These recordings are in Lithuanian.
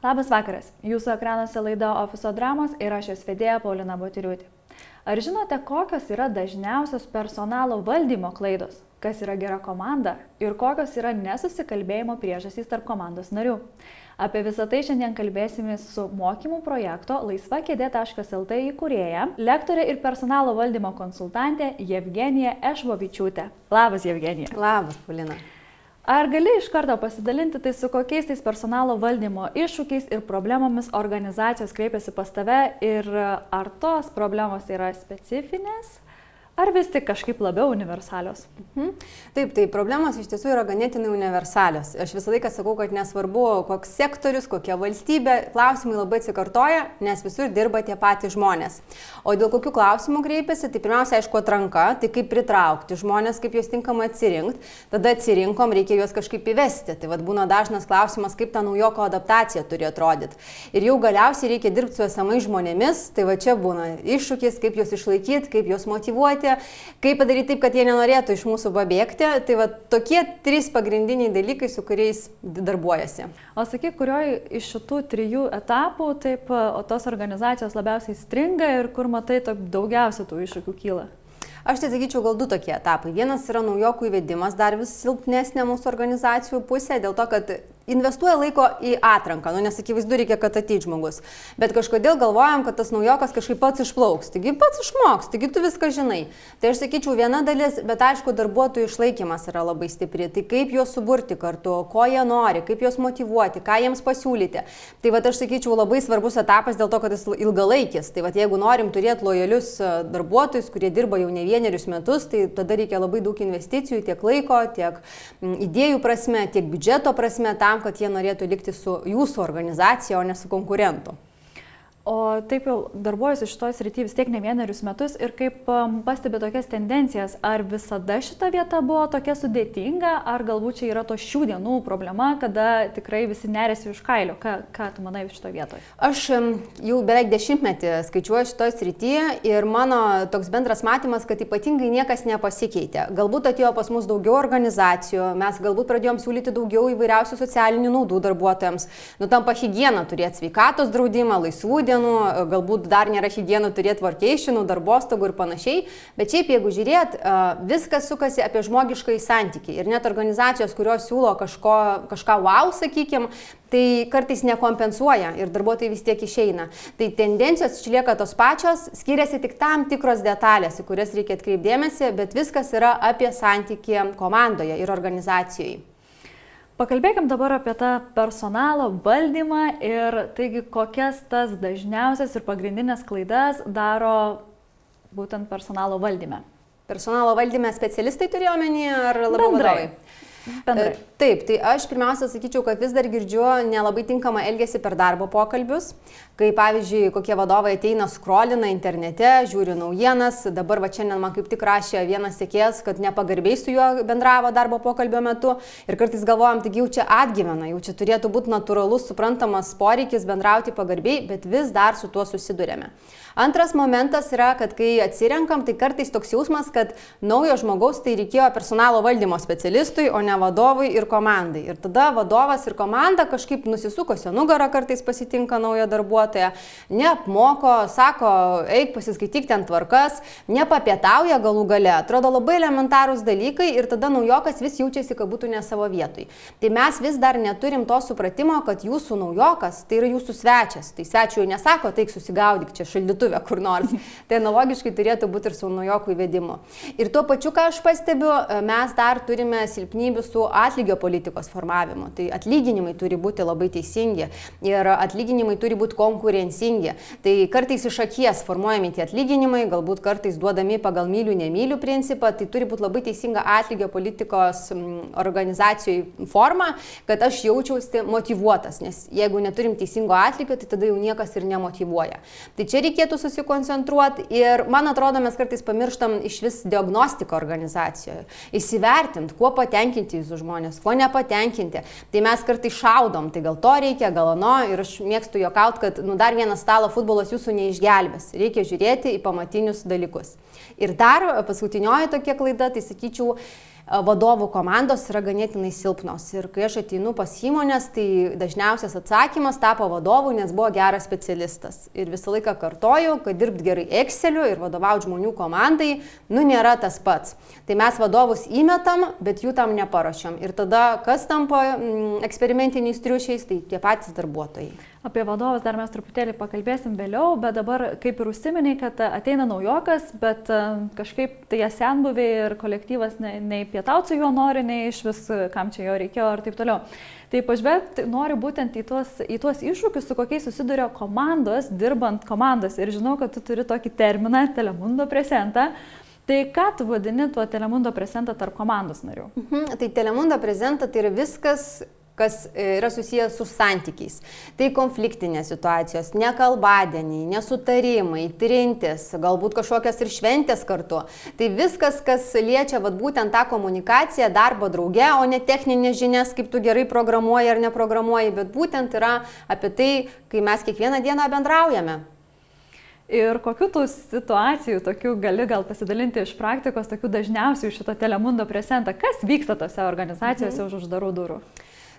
Labas vakaras, jūsų ekranuose laida Ofiso dramos ir aš jos vedėja Paulina Botiriūtė. Ar žinote, kokios yra dažniausios personalo valdymo klaidos, kas yra gera komanda ir kokios yra nesusikalbėjimo priežastys tarp komandos narių? Apie visą tai šiandien kalbėsime su mokymų projekto laisvakėdė.lt įkūrėja, lektorė ir personalo valdymo konsultantė Jevgenija Ešvovičiūtė. Labas, Jevgenija. Labas, Paulina. Ar gali iš karto pasidalinti tai su kokiais tais personalo valdymo iššūkiais ir problemomis organizacijos kreipiasi pas tave ir ar tos problemos yra specifinės? Ar vis tik kažkaip labiau universalios? Taip, tai problemos iš tiesų yra ganėtinai universalios. Aš visą laiką sakau, kad nesvarbu, koks sektorius, kokia valstybė, klausimai labai atsikartoja, nes visur dirba tie patys žmonės. O dėl kokių klausimų kreipiasi, tai pirmiausia, aišku, atranka, tai kaip pritraukti žmonės, kaip juos tinkamai atsirinkti, tada atsirinkom, reikia juos kažkaip įvesti. Tai vad būna dažnas klausimas, kaip ta naujoko adaptacija turi atrodyti. Ir jau galiausiai reikia dirbti su esamais žmonėmis, tai va čia būna iššūkis, kaip juos išlaikyti, kaip juos motyvuoti. Kaip padaryti taip, kad jie nenorėtų iš mūsų pabėgti. Tai va tokie trys pagrindiniai dalykai, su kuriais darbuojasi. O sakyk, kurioje iš šitų trijų etapų taip, o tos organizacijos labiausiai stringa ir kur matai daugiausia tų iššūkių kyla? Aš tai sakyčiau, gal du tokie etapai. Vienas yra naujokų įvedimas, dar vis silpnesnė mūsų organizacijų pusė, dėl to, kad investuoja laiko į atranką, nes akivaizdu reikia, kad ateit žmogus. Bet kažkodėl galvojam, kad tas naujokas kažkaip pats išplauks, taigi pats išmoks, taigi tu viską žinai. Tai aš sakyčiau viena dalis, bet aišku, darbuotojų išlaikymas yra labai stipri. Tai kaip juos suburti kartu, ko jie nori, kaip juos motyvuoti, ką jiems pasiūlyti. Tai va aš sakyčiau labai svarbus etapas dėl to, kad jis ilgalaikis. Tai va jeigu norim turėti lojalius darbuotojus, kurie dirba jau ne vienerius metus, tai tada reikia labai daug investicijų tiek laiko, tiek idėjų prasme, tiek biudžeto prasme tam, kad jie norėtų likti su jūsų organizacija, o ne su konkurentu. O taip jau darbuojuosi šitoj srity vis tiek ne vienerius metus ir kaip pastebi tokias tendencijas, ar visada šita vieta buvo tokia sudėtinga, ar galbūt čia yra to šių dienų problema, kada tikrai visi nerėsi iš kailio. Ką tu manai šitoje vietoje? Aš jau beveik 10 metų skaičiuoju šitoje srityje ir mano toks bendras matymas, kad ypatingai niekas nepasikeitė. Galbūt atėjo pas mus daugiau organizacijų, mes galbūt pradėjom siūlyti daugiau įvairiausių socialinių naudų darbuotojams. Tampa higiena turėti sveikatos draudimą, laisvų dienų, galbūt dar nėra higienų turėti workationų, darbostogų ir panašiai, bet šiaip jeigu žiūrėt, viskas sukasi apie žmogiškai santykį ir net organizacijos, kurios siūlo kažką wow, sakykim, tai kartais nekompensuoja ir darbuotojai vis tiek išeina. Tai tendencijos išlieka tos pačios, skiriasi tik tam tikros detalės, į kurias reikia atkreipdėmėsi, bet viskas yra apie santykį komandoje ir organizacijoje. Pakalbėkim dabar apie tą personalo valdymą ir taigi kokias tas dažniausias ir pagrindinės klaidas daro būtent personalo valdyme. Personalo valdyme specialistai turėjo omeny ar labiau vadovai? Bendrai. Taip, tai aš pirmiausia sakyčiau, kad vis dar girdžiu nelabai tinkamą elgesį per darbo pokalbius, kai pavyzdžiui, kokie vadovai ateina, scrollina internete, žiūri naujienas, dabar va šiandien man kaip tik rašė vienas sekėjas, kad nepagarbiai su juo bendravo darbo pokalbio metu ir kartais galvojam, taigi jau čia atgyvena, jau čia turėtų būti natūralus, suprantamas poreikis bendrauti pagarbiai, bet vis dar su tuo susidurėme. Antras momentas yra, kad kai atsirenkam, tai kartais toks jausmas, kad naujo žmogaus tai reikėjo personalo valdymo specialistui, o ne vadovui ir komandai. Ir tada vadovas ir komanda kažkaip nusisukosi nugarą kartais pasitinka naują darbuotoją, neapmoko, sako, eik pasiskaityk ten tvarkas, nepapietauja galų gale. Atrodo labai elementarūs dalykai ir tada naujokas vis jaučiasi, kad būtų ne savo vietoj. Tai mes vis dar neturim to supratimo, kad jūsų naujokas tai yra jūsų svečias. Tai svečiui nesako, taik susigaudyk čia šaldytuvę kur nors. Tai analogiškai turėtų būti ir su naujokų įvedimu. Ir tuo pačiu, ką aš pastebiu, mes dar turime silpnybių su atlygio politikos formavimu. Tai atlyginimai turi būti labai teisingi ir atlyginimai turi būti konkurencingi. Tai kartais iš akies formuojami tie atlyginimai, galbūt kartais duodami pagal mylių, nemylių principą. Tai turi būti labai teisinga atlygio politikos organizacijų forma, kad aš jaučiausi motyvuotas, nes jeigu neturim teisingo atlygio, tai tada jau niekas ir nemotyvuoja. Tai čia reikėtų susikoncentruoti ir man atrodo, mes kartais pamirštam iš vis diagnostiką organizacijoje. Įsivertinti, kuo patenkinti jūsų žmonės, kuo nepatenkinti. Tai mes kartais šaudom, tai gal to reikia, gal ano ir aš mėgstu juokaut, kad dar vienas stalo futbolas jūsų neišgelbės. Reikia žiūrėti į pamatinius dalykus. Ir dar paskutinioji tokia klaida, tai sakyčiau, vadovų komandos yra ganėtinai silpnos. Ir kai aš ateinu pas įmonės, tai dažniausias atsakymas tapo vadovui, nes buvo geras specialistas. Ir visą laiką kartoju, kad dirbti gerai Exceliu ir vadovauti žmonių komandai, nėra tas pats. Tai mes vadovus įmetam, bet jų tam neparuošiam. Ir tada kas tampa eksperimentiniais triušiais, tai tie patys darbuotojai. Apie vadovus dar mes truputėlį pakalbėsim vėliau, bet dabar kaip ir užsiminiai, kad ateina naujokas, bet kažkaip tai jie senbuviai ir kolektyvas nei pietauti su juo nori, nei iš vis kam čia jo reikėjo ir taip toliau. Tai pažvelgti noriu būtent į tuos iššūkius, su kokiais susiduria komandos, dirbant komandos. Ir žinau, kad tu turi tokį terminą Telemundo presentą. Tai ką tu vadini tuo Telemundo presentą tarp komandos narių? Tai Telemundo presentą tai yra viskas, kas yra susijęs su santykiais. Tai konfliktinės situacijos, nekalbadieniai, nesutarimai, trintis, galbūt kažkokias ir šventės kartu. Tai viskas, kas liečia būtent tą komunikaciją, darbo drauge, o ne techninės žinias, kaip tu gerai programuoji ar neprogramuoji, bet būtent yra apie tai, kai mes kiekvieną dieną bendraujame. Ir kokių tų situacijų, tokių gali gal pasidalinti iš praktikos, tokių dažniausių šito Telemundo presentą, kas vyksta tose organizacijose už uždarų durų?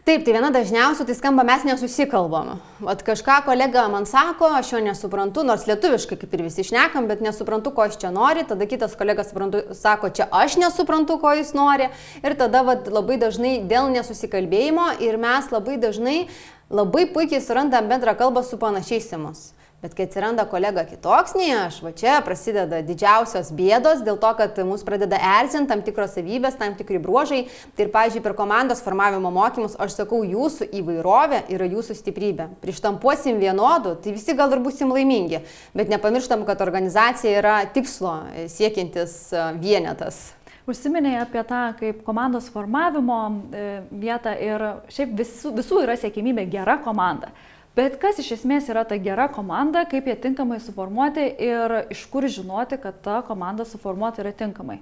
Taip, tai viena dažniausių, tai skamba mes nesusikalbam. Vat kažką kolega man sako, aš jo nesuprantu, nors lietuviškai kaip ir visi šnekam, bet nesuprantu, ko jis čia nori, tada kitas kolega sako, čia aš nesuprantu, ko jis nori ir tada labai dažnai dėl nesusikalbėjimo ir mes labai dažnai labai puikiai surandam bendrą kalbą su panašiais į mus. Bet kai atsiranda kolega kitoks nei aš, čia prasideda didžiausios bėdos dėl to, kad mus pradeda erzinti tam tikros savybės, tam tikri bruožai. Tai ir, pavyzdžiui, per komandos formavimo mokymus aš sakau, jūsų įvairovė yra jūsų stiprybė. Prištampuosim vienodų, tai visi gal ir būsim laimingi. Bet nepamirštam, kad organizacija yra tikslo siekiantis vienetas. Užsiminėjai apie tą kaip komandos formavimo vietą ir šiaip visų yra siekimybė gera komanda. Bet kas iš esmės yra ta gera komanda, kaip jie tinkamai suformuoti ir iš kur žinoti, kad ta komanda suformuota yra tinkamai?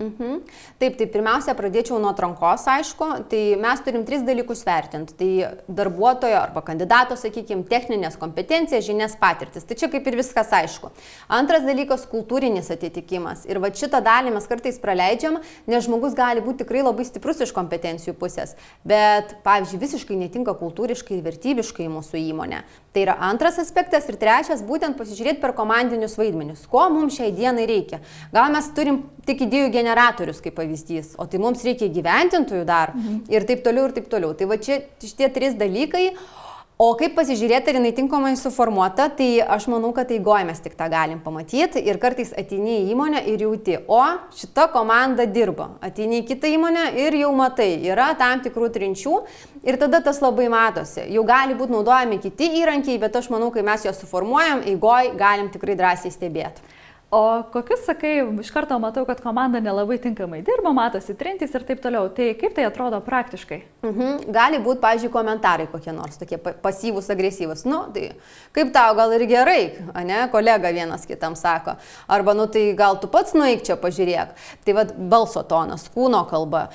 Taip, tai pirmiausia pradėčiau nuo atrankos, aišku. Tai mes turim 3 dalykus vertinti. Tai darbuotojo arba kandidato, sakykime, techninės kompetencijas, žinias, patirtis. Tai čia kaip ir viskas aišku. Antras dalykas - kultūrinis atitikimas. Ir šitą dalį mes kartais praleidžiam, nes žmogus gali būti tikrai labai stiprus iš kompetencijų pusės. Bet, pavyzdžiui, visiškai netinka kultūriškai ir vertybiškai į mūsų įmonę. Tai yra antras aspektas ir trečias būtent pasižiūrėti per komandinius vaidmenis. Ko mums šiai dienai reikia? Gal mes turim tik idėjų generatorius kaip pavyzdys, o tai mums reikia gyventintojų dar ir taip toliau ir taip toliau. Tai čia šitie 3 dalykai. O kaip pasižiūrėti, ar jinai tinkamai suformuota, tai aš manau, kad eigoje mes tik tą galim pamatyti ir kartais ateini į įmonę ir jauti, o šita komanda dirba. Ateini į kitą įmonę ir jau matai, yra tam tikrų trinčių ir tada tas labai matosi. Jau gali būti naudojami kiti įrankiai, bet aš manau, kai mes juos suformuojam, eigoje galim tikrai drąsiai stebėti. O kokius, sakai, iš karto matau, kad komanda nelabai tinkamai dirba, matosi trintys ir taip toliau. Tai kaip tai atrodo praktiškai? Gali būti, pavyzdžiui, komentarai kokie nors, tokie pasyvūs, agresyvūs. Tai kaip tau, gal ir gerai, ne, kolega vienas kitam sako. Arba, tai gal tu pats nueik čia pažiūrėk. Tai balso tonas, kūno kalba,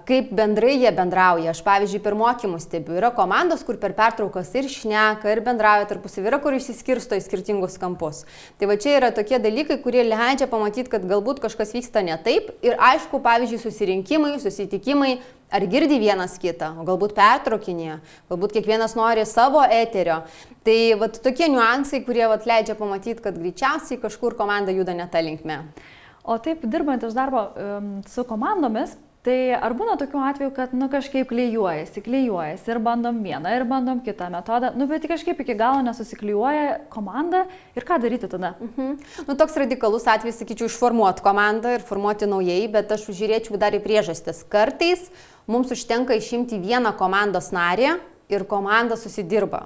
kaip bendrai jie bendrauja. Aš, pavyzdžiui, per mokymus stebiu. Yra komandos, kur per pertraukas ir šneka, ir bendrauja tarpusavy, yra, kur išsiskirsto į skirtingus kampus. Tai čia yra tokie dalykai, kurie leidžia pamatyti, kad galbūt kažkas vyksta ne taip ir aišku, pavyzdžiui, susirinkimai, susitikimai, ar girdi vienas kitą, o galbūt pertraukinėje, galbūt kiekvienas nori savo eterio. Tai tokie niuansai, kurie leidžia pamatyti, kad greičiausiai kažkur komanda juda ne tą linkme. O taip, dirbant iš darbo su komandomis, tai ar būna tokių atvejų, kad kažkaip klyjuojasi ir bandom vieną, ir bandom kitą metodą, bet kažkaip iki galo nesusiklyjuoja komanda ir ką daryti tada? Toks radikalus atvejis, sakyčiau, išformuoti komandą ir formuoti naujai, bet aš žiūrėčiau dar į priežastis. Kartais mums užtenka išimti vieną komandos narį ir komanda susidirba.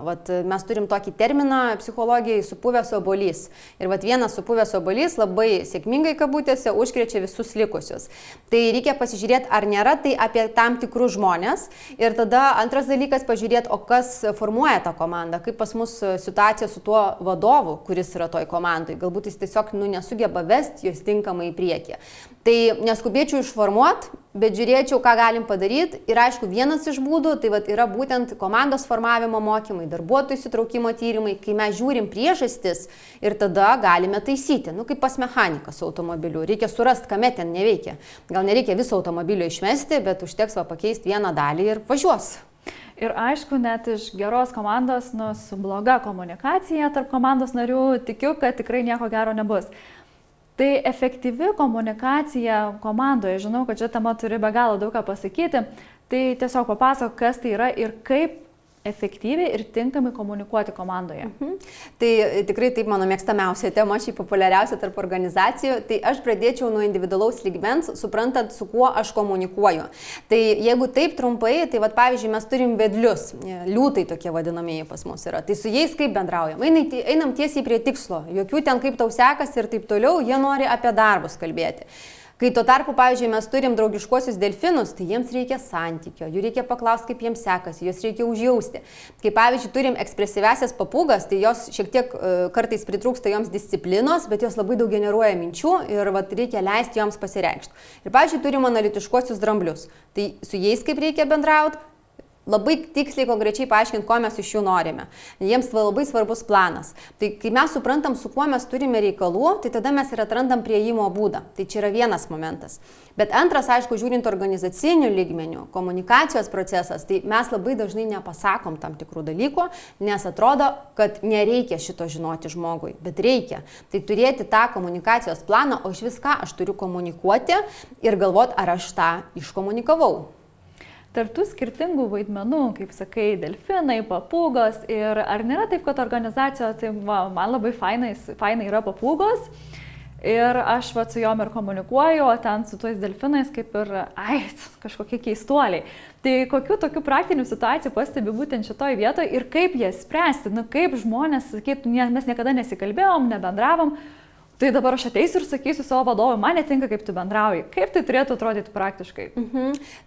Mes turim tokį terminą psichologijai supuvęs obuolys. Ir vienas supuvęs obuolys labai sėkmingai kabutėse užkrečia visus likusius. Tai reikia pasižiūrėti, ar nėra tai apie tam tikrus žmonės. Ir tada antras dalykas pažiūrėti, o kas formuoja tą komandą, kaip pas mus situacija su tuo vadovu, kuris yra toj komandai. Galbūt jis tiesiog nesugeba vesti jos tinkamai į priekį. Tai neskubėčiau išformuoti, Bet žiūrėčiau, ką galim padaryti. Ir aišku, vienas iš būdų, tai vat, yra būtent komandos formavimo mokymai, darbuotojų įsitraukimo tyrimai, kai mes žiūrim priežastis ir tada galime taisyti. Nu, kaip pas mechaniką su automobiliu. Reikia surasti, kame ten neveikia. Gal nereikia viso automobilio išmesti, bet užteks pakeisti vieną dalį ir važiuos. Ir aišku, net iš geros komandos, su bloga komunikacija tarp komandos narių, tikiu, kad tikrai nieko gero nebus. Tai efektyvi komunikacija komandoje, žinau, kad čia tema turi be galo daug ką pasakyti, tai tiesiog papasakok, kas tai yra ir kaip efektyviai ir tinkamai komunikuoti komandoje. Tai tikrai taip mano mėgstamiausia tema, šiaip populiariausia tarp organizacijų. Tai aš pradėčiau nuo individualaus lygmens, suprantant, su kuo aš komunikuoju. Tai jeigu taip trumpai, tai vat, pavyzdžiui, mes turim vedlius, liūtai tokie vadinamieji pas mus yra. Tai su jais kaip bendraujam? Einam tiesiai prie tikslo, jokių ten kaip tau sekasi ir taip toliau, jie nori apie darbus kalbėti. Kai tuo tarpu, pavyzdžiui, mes turim draugiškuosius delfinus, tai jiems reikia santykio, jų reikia paklausti, kaip jiems sekasi, juos reikia užjausti. Kai, pavyzdžiui, turim ekspresyvesias papūgas, tai jos šiek tiek kartais pritrūksta joms disciplinos, bet jos labai daug generuoja minčių ir vat, reikia leisti joms pasireikšti. Ir, pavyzdžiui, turim analitiškuosius dramblius, tai su jais kaip reikia bendrauti. Labai tiksliai, konkrečiai paaiškinti, ko mes iš jų norime. Jiems labai svarbus planas. Tai kai mes suprantam, su kuo mes turime reikalų, tai tada mes ir atrandam prieimo būdą. Tai čia yra vienas momentas. Bet antras, aišku, žiūrint organizacinių lygmenių, komunikacijos procesas, tai mes labai dažnai nepasakom tam tikrų dalykų, nes atrodo, kad nereikia šito žinoti žmogui, bet reikia. Tai turėti tą komunikacijos planą, o iš viską aš turiu komunikuoti ir galvoti, ar aš tą iškomunikavau. Tarp tų skirtingų vaidmenų, kaip sakai, delfinai, papūgos ir ar nėra taip, kad organizacijoje, tai man labai fainai yra papūgos ir aš su jom ir komunikuoju, o ten su tuos delfinais kaip ir, kažkokie keistuoliai. Tai kokių tokių praktinių situacijų pastebi būtent šitoj vietoje ir kaip jas spręsti, kaip žmonės sakytų, mes niekada nesikalbėjom, nebendravom. Tai dabar aš ateisiu ir sakysiu savo vadovui, man netinka, kaip tu bendrauji. Kaip tai turėtų atrodyti praktiškai?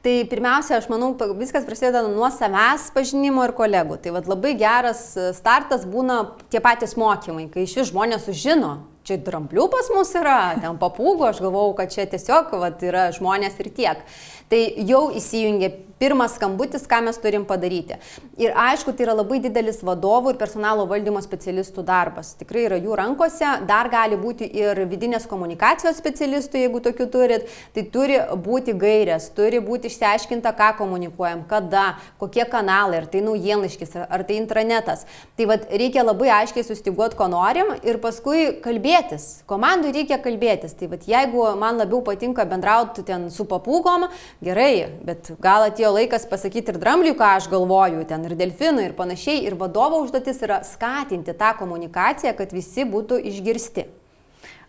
Tai pirmiausia, aš manau, viskas prasideda nuo savęs pažinimo ir kolegų. Tai vat, labai geras startas būna tie patys mokymai, kai iš vis žmonės sužino. Čia dramblių pas mus yra, ten papūgų, aš galvau, kad čia tiesiog yra žmonės ir tiek. Tai jau įsijungia pirmas skambutis, ką mes turim padaryti. Ir aišku, tai yra labai didelis vadovų ir personalo valdymo specialistų darbas. Tikrai yra jų rankose, dar gali būti ir vidinės komunikacijos specialistų, jeigu tokių turit. Tai turi būti gairės, turi būti išsiaiškinta, ką komunikuojam, kada, kokie kanalai, ar tai naujienlaiškis, ar tai intranetas. Tai vat, reikia labai aiškiai sustiguoti, ko norim ir paskui kalbėtis. Komandui reikia kalbėtis. Tai vat, jeigu man labiau patinka bendrauti ten su papūgom, gerai, bet gal atėjo laikas pasakyti ir drambliui, ką aš galvoju, ten ir delfinui ir panašiai. Ir vadovo užduotis yra skatinti tą komunikaciją, kad visi būtų išgirsti.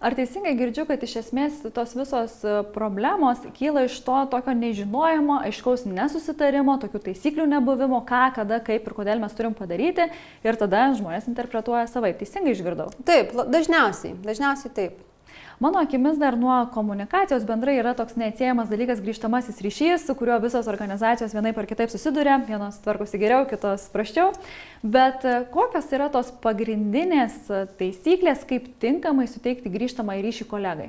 Ar teisingai girdžiu, kad iš esmės tos visos problemos kyla iš to tokio nežinojimo, aiškaus nesusitarimo, tokių taisyklių nebuvimo, ką, kada, kaip ir kodėl mes turim padaryti ir tada žmonės interpretuoja savaip. Teisingai išgirdau? Taip, dažniausiai taip. Mano akimis dar nuo komunikacijos bendrai yra toks neatsiejamas dalykas grįžtamasis ryšys, su kuriuo visos organizacijos vienaip ar kitaip susiduria, vienos tvarkosi geriau, kitos prasčiau. Bet kokios yra tos pagrindinės taisyklės, kaip tinkamai suteikti grįžtamą ryšį kolegai?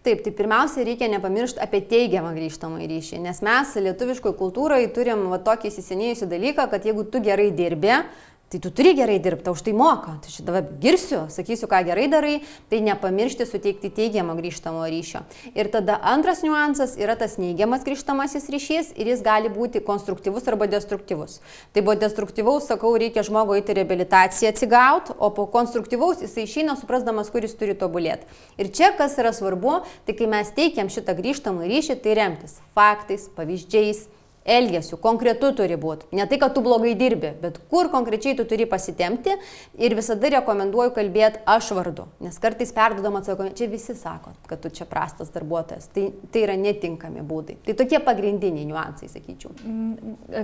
Taip, tai pirmiausia reikia nepamiršti apie teigiamą grįžtamą ryšį, nes mes lietuviškoje kultūroje turim tokį įsisenėjusią dalyką, kad jeigu tu gerai dirbi, tai tu turi gerai dirbti, tau už tai moka. Tai šitą girsiu, sakysiu, ką gerai darai, tai nepamiršti suteikti teigiamą grįžtamo ryšio. Ir tada antras niuansas yra tas neigiamas grįžtamasis ryšys ir jis gali būti konstruktyvus arba destruktyvus. Tai buvo destruktyvaus, sakau, reikia žmogui eiti reabilitaciją atsigauti, o po konstruktyvaus jisai išeina suprasdamas, kur jis turi tobulėti. Ir čia, kas yra svarbu, tai kai mes teikiam šitą grįžtamą ryšį, tai remtis faktais, pavyzdžiais, elgesiu, konkretu turi būti. Ne tai, kad tu blogai dirbi, bet kur konkrečiai tu turi pasitempti ir visada rekomenduoju kalbėti aš vardu. Nes kartais perduodama atsakomybė, čia visi sako, kad tu čia prastas darbuotojas. Tai yra netinkami būdai. Tai tokie pagrindiniai niuansai, sakyčiau.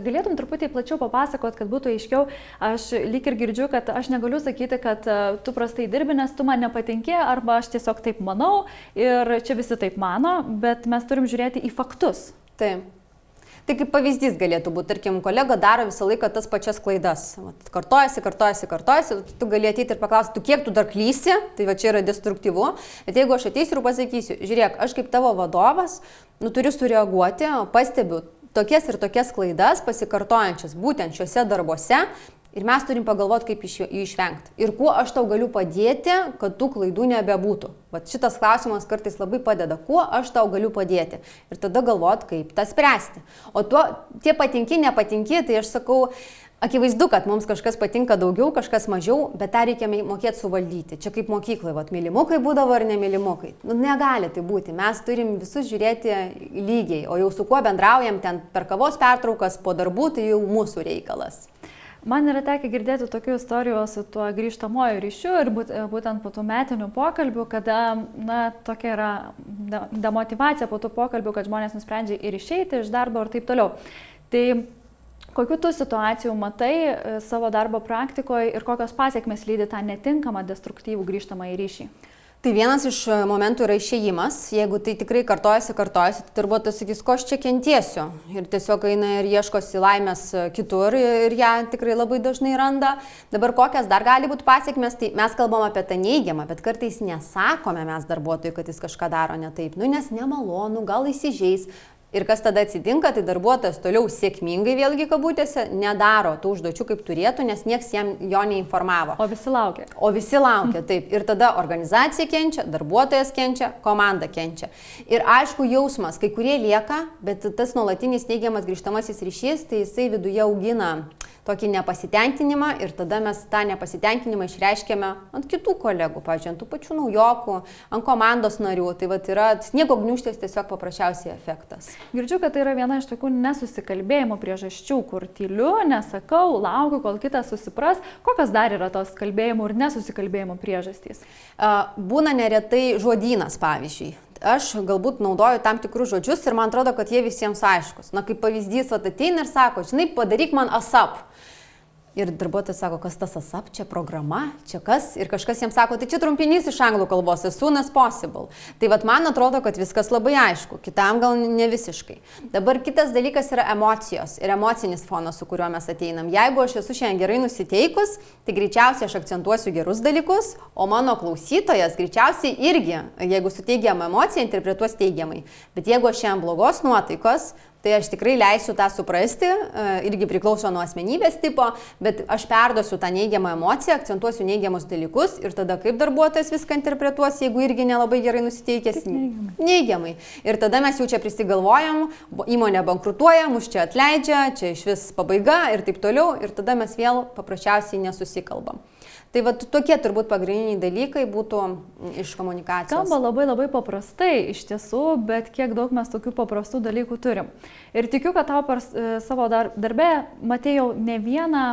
Galėtum truputį plačiau papasakot, kad būtų aiškiau. Aš lyg ir girdžiu, kad aš negaliu sakyti, kad tu prastai dirbi, nes tu man nepatinki, arba aš tiesiog taip manau ir čia visi taip mano, bet mes turim žiūrėti į faktus. Taip. Tai kaip pavyzdys galėtų būti, tarkim, kolega daro visą laiką tas pačias klaidas. Kartojasi, tu gali ateiti ir paklausti, tu kiek tu dar klysi, tai va čia yra destruktyvu. Bet jeigu aš ateisiu ir pasakysiu, žiūrėk, aš kaip tavo vadovas, turiu sureaguoti, pastebiu tokias ir tokias klaidas pasikartojančias būtent šiuose darbuose. Ir mes turim pagalvoti, kaip jų išvengti. Ir kuo aš tau galiu padėti, kad tų klaidų nebebūtų. Vat šitas klausimas kartais labai padeda. Kuo aš tau galiu padėti? Ir tada galvoti, kaip tą spręsti. O tie patinki, nepatinki, tai aš sakau, akivaizdu, kad mums kažkas patinka daugiau, kažkas mažiau, bet tą reikia mokėti suvaldyti. Čia kaip mokyklai, mylimukai būdavo ar nemylimukai. Negali tai būti. Mes turim visus žiūrėti lygiai. O jau su kuo bendraujam ten per kavos pertraukas, po darbų, tai jau mūsų reikalas. Man yra tekę girdėti tokių istorijų su tuo grįžtamojo ryšiu ir būtent po tų metinių pokalbių, kada, tokia yra demotyvacija po tų pokalbių, kad žmonės nusprendžia ir išeiti iš darbo ir taip toliau. Tai kokių tu situacijų matai savo darbo praktikoje ir kokios pasiekmes lydi tą netinkamą destruktyvų grįžtamą į ryšį? Tai vienas iš momentų yra išėjimas. Jeigu tai tikrai kartojasi, tai darbuotojas sakys, ko aš čia kentiesiu. Ir tiesiog eina ir ieškosi laimės kitur ir ją tikrai labai dažnai randa. Dabar kokias dar gali būti pasiekmes, tai mes kalbam apie tą neigiamą, bet kartais nesakome mes darbuotojui, kad jis kažką daro ne taip. Nes nemalonu, gal įsižeis. Ir kas tada atsitinka, tai darbuotojas toliau sėkmingai, vėlgi kabutėse, nedaro tų užduočių kaip turėtų, nes nieks jam jo neinformavo. O visi laukia. Taip. Ir tada organizacija kenčia, darbuotojas kenčia, komanda kenčia. Ir aišku, jausmas, kai kurie lieka, bet tas nuolatinis neigiamas grįžtamasis ryšys, tai jisai viduje augina tokį nepasitenkinimą ir tada mes tą nepasitenkinimą išreiškiame ant kitų kolegų, pavyzdžiui, ant tų pačių naujokų, ant komandos narių. Tai yra sniego gniūžtės tiesiog paprasčiausiai efektas. Girdžiu, kad tai yra viena iš tokių nesusikalbėjimo priežasčių, kur tyliu, nesakau, laukiu, kol kitas susipras. Kokios dar yra tos kalbėjimų ir nesusikalbėjimo priežastys? Būna neretai žodynas, pavyzdžiui. Aš galbūt naudoju tam tikrus žodžius ir man atrodo, kad jie visiems aiškus. Kaip pavyzdys, ateina ir sako, žinai, padaryk man ASAP. Ir darbuotojas sako, kas tas ASAP, čia programa, čia kas? Ir kažkas jiems sako, tai čia trumpinys iš anglų kalbos, as soon as possible. Tai man atrodo, kad viskas labai aišku, kitam gal ne visiškai. Dabar kitas dalykas yra emocijos ir emocinis fonas, su kuriuo mes ateinam. Jeigu aš esu šiandien gerai nusiteikus, tai greičiausiai aš akcentuosiu gerus dalykus, o mano klausytojas greičiausiai irgi, jeigu su teigiama emocija, interpretuos teigiamai. Bet jeigu aš šiandien blogos nuotaikos, tai aš tikrai leisiu tą suprasti, irgi priklauso nuo asmenybės tipo, bet aš perduosiu tą neigiamą emociją, akcentuosiu neigiamus dalykus ir tada kaip darbuotojas viską interpretuos, jeigu irgi nelabai gerai nusiteikęs. Neigiamai. Ir tada mes jau čia prisigalvojam, įmonė bankrutuoja, mus čia atleidžia, čia iš vis pabaiga ir taip toliau ir tada mes vėl paprasčiausiai nesusikalbam. Tai tokie turbūt pagrindiniai dalykai būtų iš komunikacijos. Skamba labai paprastai iš tiesų, bet kiek daug mes tokių paprastų dalykų turim. Ir tikiu, kad tau per savo darbe matėjau ne vieną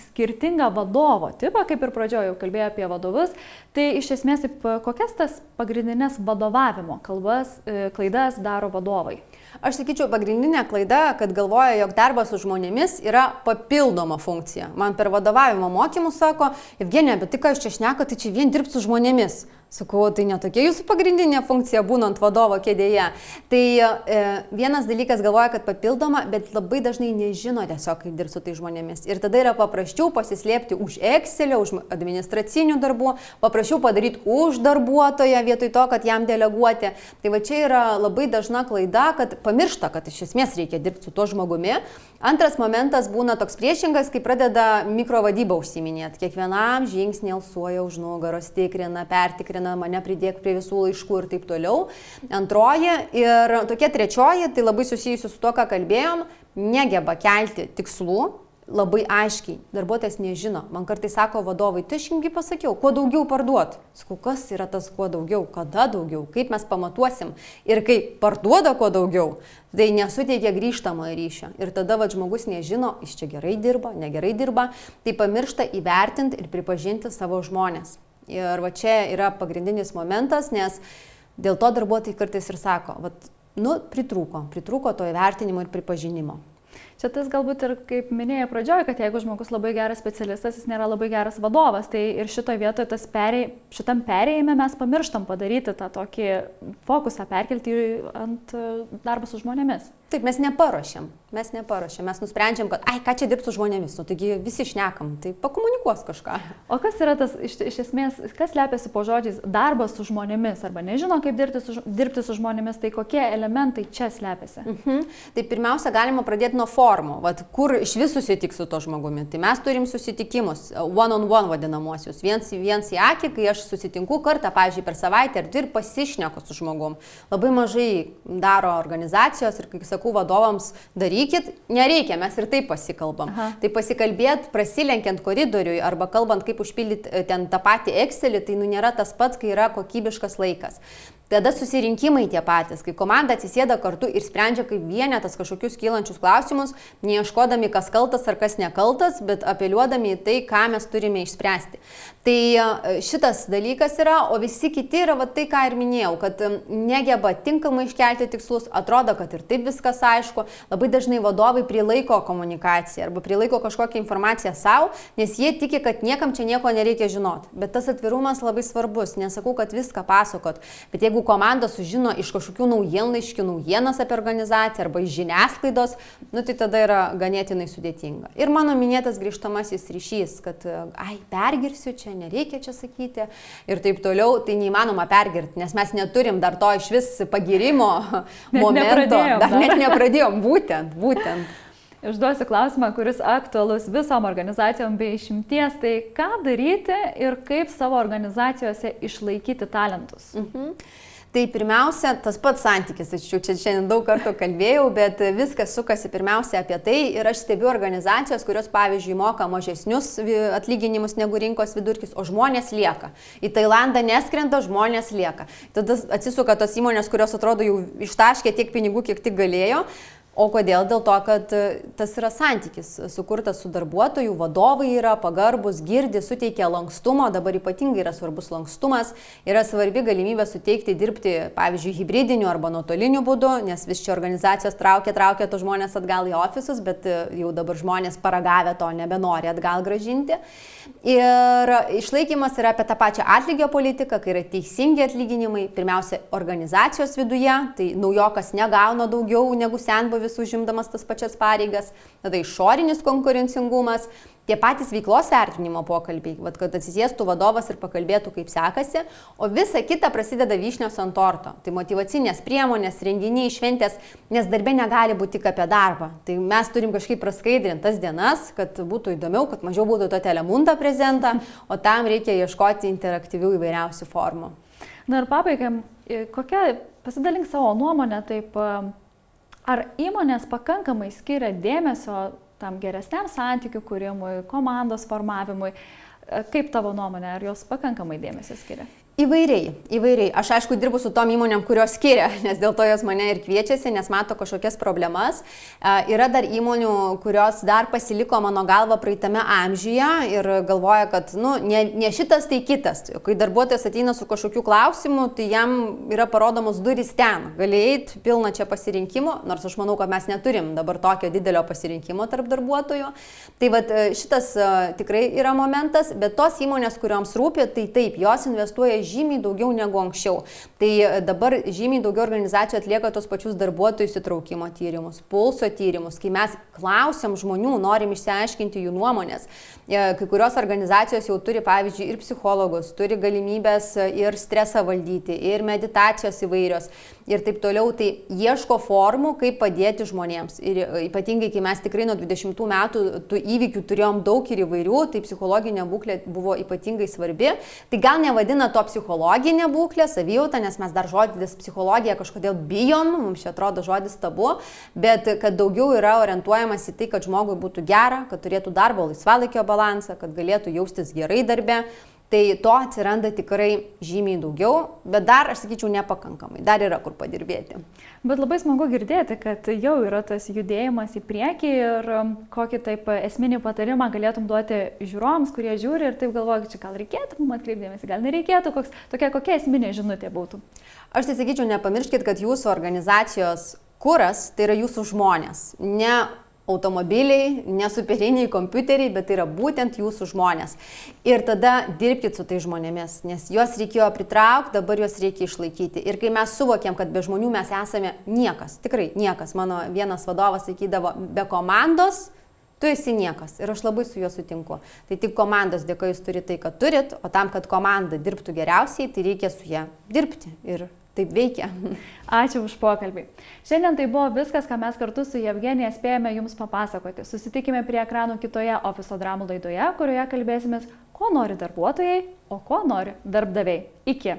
skirtingą vadovo tipą, kaip ir pradžioje jau kalbėjau apie vadovus. Tai iš esmės, kokias tas pagrindinės vadovavimo klaidas daro vadovai? Aš sakyčiau, pagrindinė klaida, kad galvoja, jog darbas su žmonėmis yra papildoma funkcija. Man per vadovavimo mokymus sako, Evgenija, bet tai ką jūs čia šnekate, tai čia vien dirbti su žmonėmis. Sakau, tai netokia jūsų pagrindinė funkcija būnant vadovo kėdėje. Tai vienas dalykas galvoja, kad papildoma, bet labai dažnai nežino tiesiog, kaip dirbti su tai žmonėmis. Ir tada yra paprasčiau pasislėpti už Excelio, už administracinių darbų, paprasčiau padaryti už darbuotoją vietoj to, kad jam deleguoti. Tai čia yra labai dažna klaida, kad pamiršta, kad iš esmės reikia dirbti su tuo žmogumi. Antras momentas būna toks priešingas, kai pradeda mikrovadybą užsiiminėti. Kiekvienam žingsnį alsuoja už nugaros, tikrina, pertikrina, mane pridėk prie visų laiškų ir taip toliau. Antroji ir tokia trečioji, tai labai susijusi su to, ką kalbėjom, negeba kelti tikslų. Labai aiškiai, darbuotojas nežino. Man kartais sako vadovai, tai aš jums pasakiau, kuo daugiau parduot. Sakau, kas yra tas kuo daugiau, kada daugiau, kaip mes pamatuosim. Ir kai parduoda kuo daugiau, tai nesuteikia grįžtamojo ryšio. Ir tada žmogus nežino, iš čia gerai dirba, negerai dirba, tai pamiršta įvertinti ir pripažinti savo žmonės. Ir čia yra pagrindinis momentas, nes dėl to darbuotojai kartais ir sako, pritrūko to įvertinimo ir pripažinimo. Čia tas galbūt ir kaip minėjai pradžioje, kad jeigu žmogus labai geras specialistas, jis nėra labai geras vadovas, tai ir šitoje vietoje šitam perėjime mes pamirštam padaryti tą tokį fokusą, perkelti ant darbą su žmonėmis. Taip, mes neparuošiam, mes nusprendžiam, kad, ką čia dirbti su žmonėmis, taigi visi šnekam, tai pakomunikuos kažką. O kas yra tas, iš esmės, kas slepiasi po žodžiais darbas su žmonėmis, arba nežino, kaip dirbti su žmonėmis, tai kokie elementai čia slepiasi? Tai pirmiausia, galima pradėti nuo formų, kur iš vis susitiks su to žmogumi. Tai mes turim susitikimus, one-on-one vadinamosius, viens į akį, kai aš susitinku kartą, pavyzdžiui, per savaitę ar dvi ir pasišneku su žmogum. Labai mažai daro organizacijos ir, kai sakau vadovams, darykit, nereikia, mes ir taip pasikalbam. Tai pasikalbėt, prasilenkiant koridoriui arba kalbant, kaip užpildyti ten tą patį Excelį, tai nėra tas pats, kai yra kokybiškas laikas. Tada susirinkimai tie patys, kai komanda atsisėda kartu ir sprendžia kaip vienetas kažkokius kylančius klausimus, neieškodami kas kaltas ar kas nekaltas, bet apeliuodami į tai, ką mes turime išspręsti. Tai šitas dalykas yra, o visi kiti yra tai, ką ir minėjau, kad negeba tinkamai iškelti tikslus, atrodo, kad ir taip viskas aišku, labai dažnai vadovai prilaiko komunikaciją arba prilaiko kažkokią informaciją savo, nes jie tiki, kad niekam čia nieko nereikia žinoti. Bet tas atvirumas labai svarbus, nesakau, kad viską pasakot, bet jeigu komanda sužino iš kažkokių naujienlaiškių naujienas apie organizaciją arba iš žiniasklaidos, tai tada yra ganėtinai sudėtinga. Ir mano minėtas grįžtamasis ryšys, kad pergirsiu čia, nereikia čia sakyti ir taip toliau, tai neįmanoma pergirti, nes mes neturim dar to iš vis pagirimo momento. Dar net nepradėjom, būtent. Užduosiu klausimą, kuris aktualus visom organizacijom be išimties, tai ką daryti ir kaip savo organizacijose išlaikyti talentus? Tai pirmiausia, tas pats santykis, aš čia šiandien daug kartų kalbėjau, bet viskas sukasi pirmiausia apie tai ir aš stebiu organizacijos, kurios, pavyzdžiui, moka mažesnius atlyginimus negu rinkos vidurkis, o žmonės lieka. Į Tailandą neskrenda, žmonės lieka. Tada atsisuka tos įmonės, kurios atrodo jau ištaškė tiek pinigų, kiek tik galėjo. O kodėl? Dėl to, kad tas yra santykis sukurtas su darbuotojų, vadovai yra pagarbus, girdi, suteikia lankstumo, dabar ypatingai yra svarbus lankstumas, yra svarbi galimybė suteikti dirbti, pavyzdžiui, hibridiniu arba nuotoliniu būdu, nes vis čia organizacijos traukia tos žmonės atgal į ofisus, bet jau dabar žmonės paragavę to nebenori atgal grąžinti. Ir išlaikymas yra apie tą pačią atlygio politiką, kai yra teisingi atlyginimai, pirmiausia, organizacijos viduje, tai naujokas negauna daugiau negu senbuvis užimdamas tas pačias pareigas, tada išorinis konkurencingumas, tie patys veiklos vertinimo pokalbiai, kad atsisėstų vadovas ir pakalbėtų, kaip sekasi, o visa kita prasideda vyšnios ant torto. Tai motyvacinės priemonės, renginiai, šventės, nes darbė negali būti tik apie darbą. Tai mes turim kažkaip praskaidrinti tas dienas, kad būtų įdomiau, kad mažiau būtų to telemundo prezentą, o tam reikia ieškoti interaktyvių įvairiausių formų. Na ir pabaigai, pasidalink savo nuomonę, taip, ar įmonės pakankamai skiria dėmesio tam geresniam santykių kūrimui, komandos formavimui? Kaip tavo nuomonė, ar jos pakankamai dėmesio skiria? Įvairiai. Aš aišku dirbu su tom įmonėm, kurios skiria, nes dėl to jos mane ir kviečiasi, nes mato kažkokias problemas. Yra dar įmonių, kurios dar pasiliko mano galva praeitame amžiuje ir galvoja, kad ne šitas, tai kitas. Kai darbuotojas ateina su kažkokiu klausimu, tai jam yra parodomos durys ten. Gali eiti pilna čia pasirinkimo, nors aš manau, kad mes neturim dabar tokio didelio pasirinkimo tarp darbuotojų. Tai šitas tikrai yra momentas, bet tos įmonės, kurioms rūpi, tai taip, jos investuoja žymiai daugiau negu anksčiau. Tai dabar žymiai daugiau organizacijų atlieka tos pačius darbuotojų įsitraukimo tyrimus, pulso tyrimus, kai mes klausiam žmonių, norim išsiaiškinti jų nuomonės. Kai kurios organizacijos jau turi, pavyzdžiui, ir psichologus, turi galimybės ir stresą valdyti, ir meditacijos įvairios, ir taip toliau. Tai ieško formų, kaip padėti žmonėms. Ir ypatingai, kai mes tikrai nuo 20 metų tų įvykių turėjom daug ir įvairių, tai psichologinė būklė buvo ypatingai svarbi. Tai gal nevadina to psichologinė būklė, savijauta, nes mes dar žodis psichologija kažkodėl bijom, mums čia atrodo žodis tabu, bet kad daugiau yra orientuojamas į tai, kad žmogui būtų gera, kad turėtų darbo laisvalaikio balansą, kad galėtų jaustis gerai darbe. Tai to atsiranda tikrai žymiai daugiau, bet dar, aš sakyčiau, nepakankamai. Dar yra kur padirbėti. Bet labai smagu girdėti, kad jau yra tas judėjimas į priekį ir kokį taip esminį patarimą galėtum duoti žiūrovams, kurie žiūri ir taip galvoja, čia gal reikėtų mums atkreipdėmėsi, gal nereikėtų, kokia esminė žinutė būtų. Aš tai sakyčiau, nepamirškit, kad jūsų organizacijos kuras tai yra jūsų žmonės, ne automobiliai, ne superiniai kompiuteriai, bet tai yra būtent jūsų žmonės. Ir tada dirbkite su tai žmonėmis, nes juos reikėjo pritraukti, dabar juos reikia išlaikyti. Ir kai mes suvokėm, kad be žmonių mes esame niekas, tikrai niekas, mano vienas vadovas sakydavo, be komandos tu esi niekas. Ir aš labai su juo sutinku. Tai tik komandos dėka jūs turite tai, ką turit, o tam, kad komanda dirbtų geriausiai, tai reikia su ją dirbti. Ir taip veikia. Ačiū už pokalbį. Šiandien tai buvo viskas, ką mes kartu su Jevgenija spėjome jums papasakoti. Susitikime prie ekranų kitoje ofiso dramų laidoje, kurioje kalbėsimės, ko nori darbuotojai, o ko nori darbdaviai. Iki.